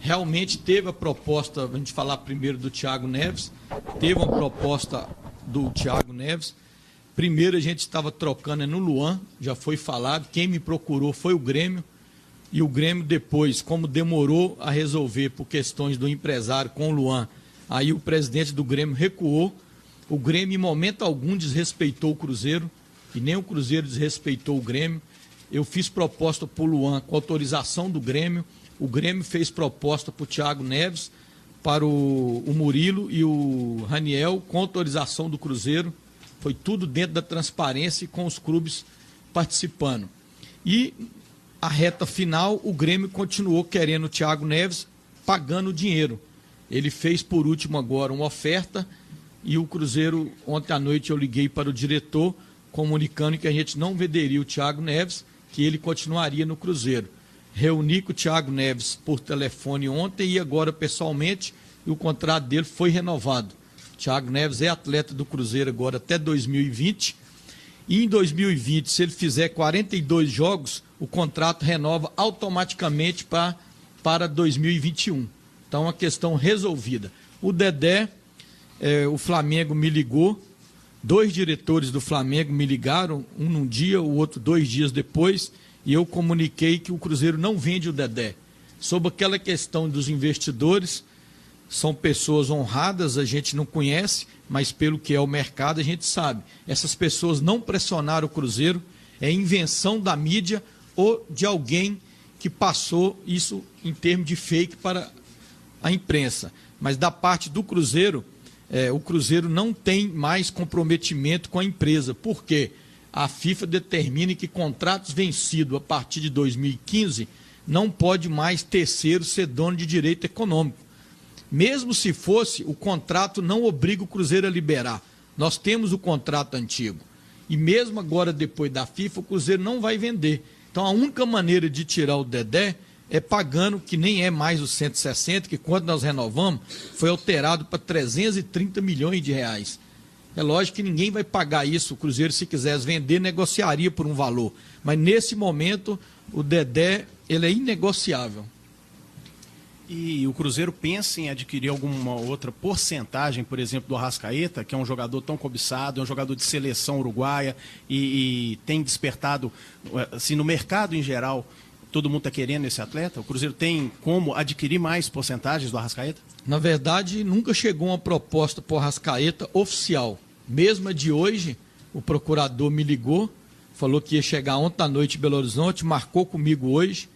realmente teve a proposta, a gente falar primeiro do Thiago Neves, teve uma proposta do Thiago Neves. Primeiro a gente estava trocando no Luan, já foi falado, quem me procurou foi o Grêmio, e o Grêmio depois, como demorou a resolver por questões do empresário com o Luan, aí o presidente do Grêmio recuou, o Grêmio em momento algum desrespeitou o Cruzeiro, e nem o Cruzeiro desrespeitou o Grêmio. Eu fiz proposta para o Luan com autorização do Grêmio, o Grêmio fez proposta para o Thiago Neves, para o Murilo e o Raniel com autorização do Cruzeiro. Foi tudo dentro da transparência e com os clubes participando. E a reta final, o Grêmio continuou querendo o Thiago Neves, pagando o dinheiro. Ele fez por último agora uma oferta e o Cruzeiro, ontem à noite eu liguei para o diretor, comunicando que a gente não venderia o Thiago Neves, que ele continuaria no Cruzeiro. Reuni com o Thiago Neves por telefone ontem e agora pessoalmente, e o contrato dele foi renovado. O Thiago Neves é atleta do Cruzeiro agora até 2020, e em 2020, se ele fizer 42 jogos, o contrato renova automaticamente para 2021. Então, a questão resolvida. O Dedé, o Flamengo me ligou, 2 diretores do Flamengo me ligaram, um num dia, o outro 2 dias depois, e eu comuniquei que o Cruzeiro não vende o Dedé. Sobre aquela questão dos investidores, são pessoas honradas, a gente não conhece, mas pelo que é o mercado a gente sabe. Essas pessoas não pressionaram o Cruzeiro, é invenção da mídia ou de alguém que passou isso em termos de fake para a imprensa. Mas da parte do Cruzeiro, o Cruzeiro não tem mais comprometimento com a empresa. Por quê? A FIFA determina que contratos vencidos a partir de 2015 não pode mais terceiro ser dono de direito econômico. Mesmo se fosse, o contrato não obriga o Cruzeiro a liberar. Nós temos o contrato antigo. E mesmo agora, depois da FIFA, o Cruzeiro não vai vender. Então, a única maneira de tirar o Dedé é pagando, que nem é mais os 160, que quando nós renovamos, foi alterado para 330 milhões de reais. É lógico que ninguém vai pagar isso. O Cruzeiro, se quisesse vender, negociaria por um valor. Mas, nesse momento, o Dedé ele é inegociável. E o Cruzeiro pensa em adquirir alguma outra porcentagem, por exemplo, do Arrascaeta, que é um jogador tão cobiçado, é um jogador de seleção uruguaia e tem despertado, assim, no mercado em geral, todo mundo está querendo esse atleta? O Cruzeiro tem como adquirir mais porcentagens do Arrascaeta? Na verdade, nunca chegou uma proposta para o Arrascaeta oficial. Mesmo a de hoje, o procurador me ligou, falou que ia chegar ontem à noite em Belo Horizonte, marcou comigo hoje,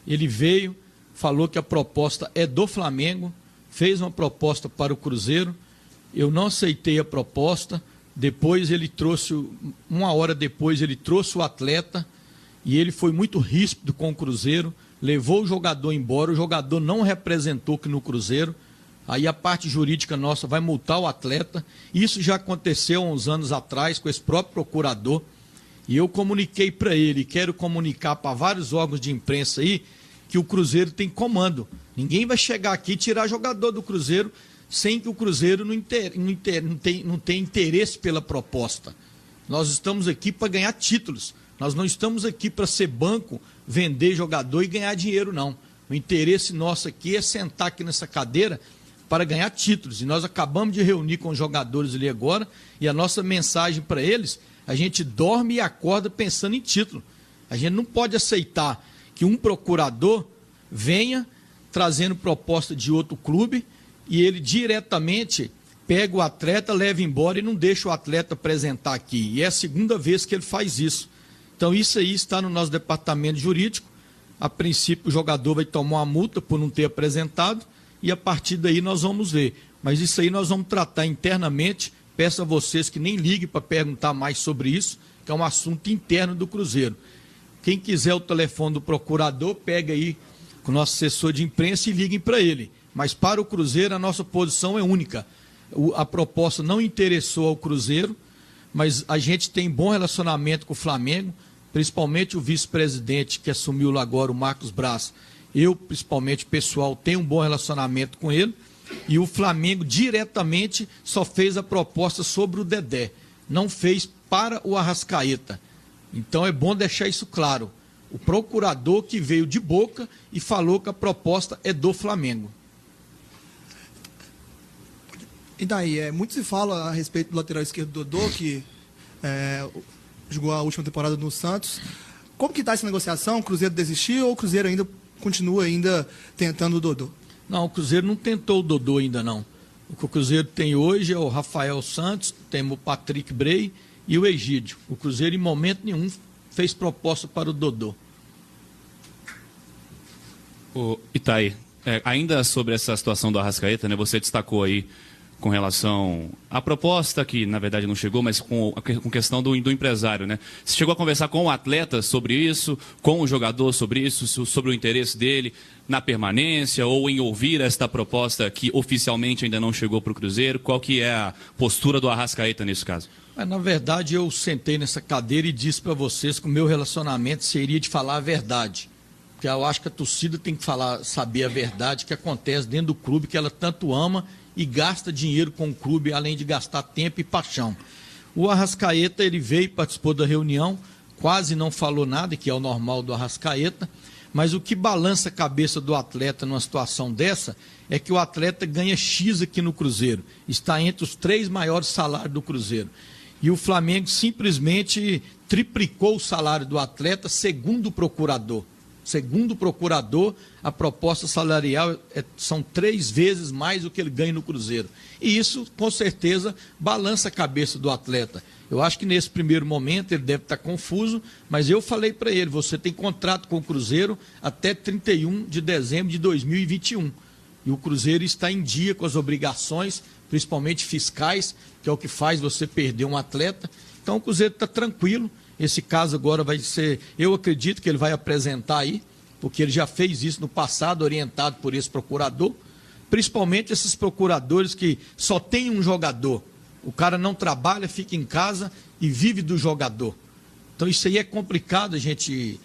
ele veio, falou que a proposta é do Flamengo, fez uma proposta para o Cruzeiro, eu não aceitei a proposta, depois ele trouxe, uma hora depois ele trouxe o atleta, e ele foi muito ríspido com o Cruzeiro, levou o jogador embora, o jogador não representou aqui no Cruzeiro, aí a parte jurídica nossa vai multar o atleta, isso já aconteceu há uns anos atrás com esse próprio procurador, e eu comuniquei para ele, quero comunicar para vários órgãos de imprensa aí, que o Cruzeiro tem comando. Ninguém vai chegar aqui e tirar jogador do Cruzeiro sem que o Cruzeiro não tenha interesse pela proposta. Nós estamos aqui para ganhar títulos. Nós não estamos aqui para ser banco, vender jogador e ganhar dinheiro, não. O interesse nosso aqui é sentar aqui nessa cadeira para ganhar títulos. E nós acabamos de reunir com os jogadores ali agora e a nossa mensagem para eles, a gente dorme e acorda pensando em título. A gente não pode aceitar que um procurador venha trazendo proposta de outro clube e ele diretamente pega o atleta, leva embora e não deixa o atleta apresentar aqui. E é a segunda vez que ele faz isso. Então isso aí está no nosso departamento jurídico. A princípio o jogador vai tomar uma multa por não ter apresentado e a partir daí nós vamos ver. Mas isso aí nós vamos tratar internamente. Peço a vocês que nem liguem para perguntar mais sobre isso, que é um assunto interno do Cruzeiro. Quem quiser o telefone do procurador, pega aí com o nosso assessor de imprensa e liguem para ele. Mas para o Cruzeiro, a nossa posição é única. A proposta não interessou ao Cruzeiro, mas a gente tem bom relacionamento com o Flamengo, principalmente o vice-presidente que assumiu lá agora, o Marcos Braz. Eu, principalmente, pessoal, tenho um bom relacionamento com ele. E o Flamengo diretamente só fez a proposta sobre o Dedé. Não fez para o Arrascaeta. Então é bom deixar isso claro. O procurador que veio de boca e falou que a proposta é do Flamengo. E daí, muito se fala a respeito do lateral esquerdo Dodô, que jogou a última temporada no Santos. Como que está essa negociação? O Cruzeiro desistiu ou o Cruzeiro ainda continua tentando o Dodô? Não, o Cruzeiro não tentou o Dodô ainda não. O que o Cruzeiro tem hoje é o Rafael Santos, tem o Patrick Bray e o Egídio. O Cruzeiro em momento nenhum fez proposta para o Dodô. Itai, ainda sobre essa situação do Arrascaeta, né, você destacou aí com relação à proposta, que na verdade não chegou, mas com questão do empresário, né? Você chegou a conversar com o atleta sobre isso, com o jogador sobre isso, sobre o interesse dele na permanência ou em ouvir esta proposta que oficialmente ainda não chegou para o Cruzeiro? Qual que é a postura do Arrascaeta nesse caso? Na verdade, eu sentei nessa cadeira e disse para vocês que o meu relacionamento seria de falar a verdade. Porque eu acho que a torcida tem que saber a verdade que acontece dentro do clube, que ela tanto ama e gasta dinheiro com o clube, além de gastar tempo e paixão. O Arrascaeta, ele veio, participou da reunião, quase não falou nada, que é o normal do Arrascaeta, mas o que balança a cabeça do atleta numa situação dessa é que o atleta ganha X aqui no Cruzeiro, está entre os 3 maiores salários do Cruzeiro. E o Flamengo simplesmente triplicou o salário do atleta, segundo o procurador. Segundo o procurador, a proposta salarial são 3 vezes mais do que ele ganha no Cruzeiro. E isso, com certeza, balança a cabeça do atleta. Eu acho que nesse primeiro momento ele deve estar confuso, mas eu falei para ele, você tem contrato com o Cruzeiro até 31 de dezembro de 2021. E o Cruzeiro está em dia com as obrigações, principalmente fiscais, que é o que faz você perder um atleta. Então o Cruzeiro está tranquilo. Esse caso agora vai ser, eu acredito que ele vai apresentar aí, porque ele já fez isso no passado, orientado por esse procurador, principalmente esses procuradores que só tem um jogador. O cara não trabalha, fica em casa e vive do jogador. Então isso aí é complicado a gente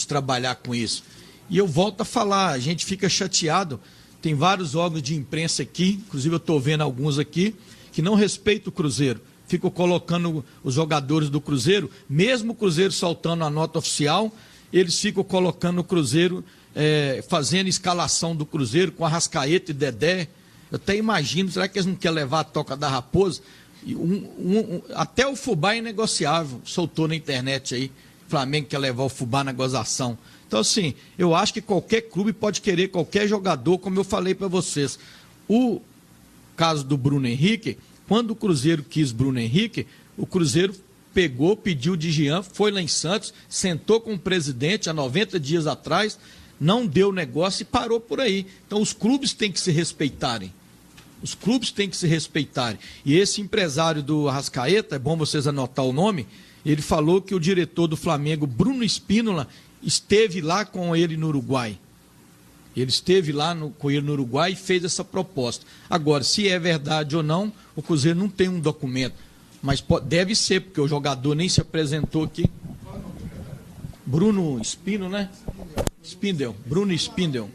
trabalhar com isso. E eu volto a falar, a gente fica chateado, tem vários órgãos de imprensa aqui, inclusive eu estou vendo alguns aqui, que não respeitam o Cruzeiro. Ficam colocando os jogadores do Cruzeiro, mesmo o Cruzeiro soltando a nota oficial, eles ficam colocando o Cruzeiro, fazendo escalação do Cruzeiro com Arrascaeta e Dedé. Eu até imagino, será que eles não querem levar a Toca da Raposa? Até o Fubá é inegociável, soltou na internet aí, o Flamengo quer levar o Fubá na gozação. Então assim, eu acho que qualquer clube pode querer qualquer jogador, como eu falei para vocês. O caso do Bruno Henrique, quando o Cruzeiro quis Bruno Henrique, o Cruzeiro pegou, pediu de Jean, foi lá em Santos, sentou com o presidente há 90 dias atrás, não deu negócio e parou por aí. Então os clubes têm que se respeitarem. Os clubes têm que se respeitarem. E esse empresário do Arrascaeta, é bom vocês anotar o nome, ele falou que o diretor do Flamengo, Bruno Espínola, esteve lá com ele no Uruguai. Ele esteve lá com ele no Uruguai e fez essa proposta. Agora, se é verdade ou não, o Cruzeiro não tem um documento. Mas deve ser, porque o jogador nem se apresentou aqui. Bruno Espino, né? Spindel. Bruno Spindel.